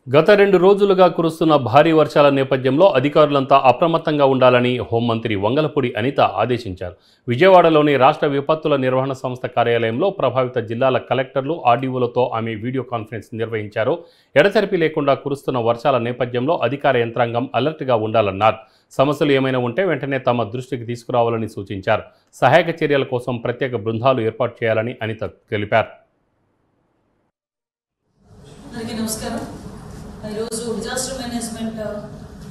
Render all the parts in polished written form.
గత 2 రోజులుగా కురుస్తున్న భారీ వర్షాల నేపథ్యంలో అధికారులంతా అప్రమత్తంగా ఉండాలని హోంమంత్రి వంగలపూడి అనిత ఆదేశించారు. విజయవాడలోని రాష్ట్ర విపత్తుల నిర్వహణ సంస్థ కార్యాలయంలో ప్రభావిత జిల్లాల కలెక్టర్లు, ఆర్డీఓలతో ఆమె వీడియో కాన్ఫరెన్స్ నిర్వహించారు. ఎడతెరిపి లేకుండా కురుస్తున్న వర్షాల నేపథ్యంలో అధికార యంత్రాంగం అలర్ట్గా ఉండాలన్నారు. సమస్యలు ఏమైనా ఉంటే వెంటనే తమ దృష్టికి తీసుకురావాలని సూచించారు. సహాయక చర్యల కోసం ప్రత్యేక బృందాలు ఏర్పాటు చేయాలని అనిత తెలిపారు. ఈరోజు డిజాస్టర్ మేనేజ్మెంట్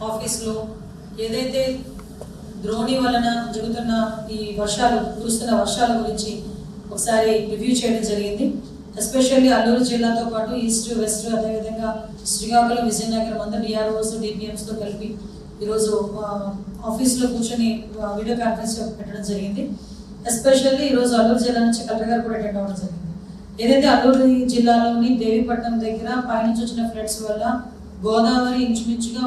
ఆఫీస్లో ఏదైతే ద్రోణి వలన జరుగుతున్న ఈ కురుస్తున్న వర్షాల గురించి ఒకసారి రివ్యూ చేయడం జరిగింది. ఎస్పెషల్లీ అల్లూరు జిల్లాతో పాటు ఈస్ట్, వెస్ట్, అదేవిధంగా శ్రీకాకుళం, విజయనగరం అందరూ డిఆర్ఓస్, డిపిఎంస్తో కలిపి ఈరోజు ఆఫీస్లో కూర్చొని వీడియో కాన్ఫరెన్స్ పెట్టడం జరిగింది. ఎస్పెషల్లీ ఈరోజు అల్లూరు జిల్లా నుంచి కలెక్టర్ గారు కూడా అటెండ్ అవ్వడం జరిగింది. ఏదైతే అల్లూరు జిల్లాలోని దేవీపట్నం దగ్గర పైనుంచి వచ్చిన ఫ్లడ్స్ వల్ల గోదావరి ఇంచుమించుగా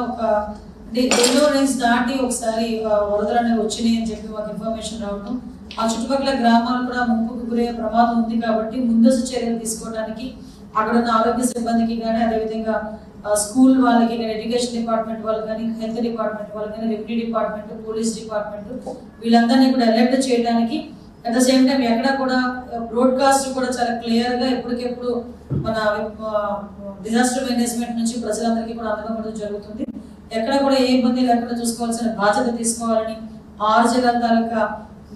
అంటే ఎల్లో రేంజ్ దాటి ఒకసారి వరదలు అనేవి వచ్చినాయి అని చెప్పి మాకు ఇన్ఫర్మేషన్ రావడం, ఆ చుట్టుపక్కల గ్రామాలు కూడా ముంపుకు గురయ్యే ప్రమాదం ఉంది. కాబట్టి ముందస్తు చర్యలు తీసుకోవడానికి అక్కడ ఉన్న ఆరోగ్య సిబ్బందికి కానీ, అదేవిధంగా స్కూల్ వాళ్ళకి కానీ, ఎడ్యుకేషన్ డిపార్ట్మెంట్ వాళ్ళు కానీ, హెల్త్ డిపార్ట్మెంట్ వాళ్ళు కానీ, రెవెన్యూ డిపార్ట్మెంట్, పోలీస్ డిపార్ట్మెంట్ వీళ్ళందరినీ కూడా అలర్ట్ చేయడానికి, అట్ ద సేమ్ టైం ఎక్కడ కూడా బ్రాడ్కాస్ట్ కూడా చాలా క్లియర్గా ఎప్పటికెప్పుడు మన డిజాస్టర్ మేనేజ్మెంట్ నుంచి ప్రజలందరికీ కూడా అందడం జరుగుతుంది. ఎక్కడ కూడా ఏ ఇబ్బంది లేకుండా చూసుకోవాల్సిన బాధ్యత తీసుకోవాలని 6 జిల్లాల తాలూకా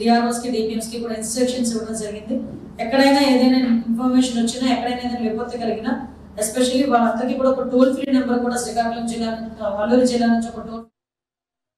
డిఆర్ఓస్కి, డిపిఎంస్కి కూడా ఇన్స్ట్రక్షన్స్ ఇవ్వడం జరిగింది. ఎక్కడైనా ఏదైనా ఇన్ఫర్మేషన్ వచ్చినా, ఎక్కడైనా ఏదైనా విపత్తు కలిగినా ఎస్పెషల్లీ వాళ్ళందరికీ కూడా ఒక టోల్ ఫ్రీ నెంబర్ కూడా శ్రీకాకుళం జిల్లా, అల్లూరు జిల్లా నుంచి ఒక టోల్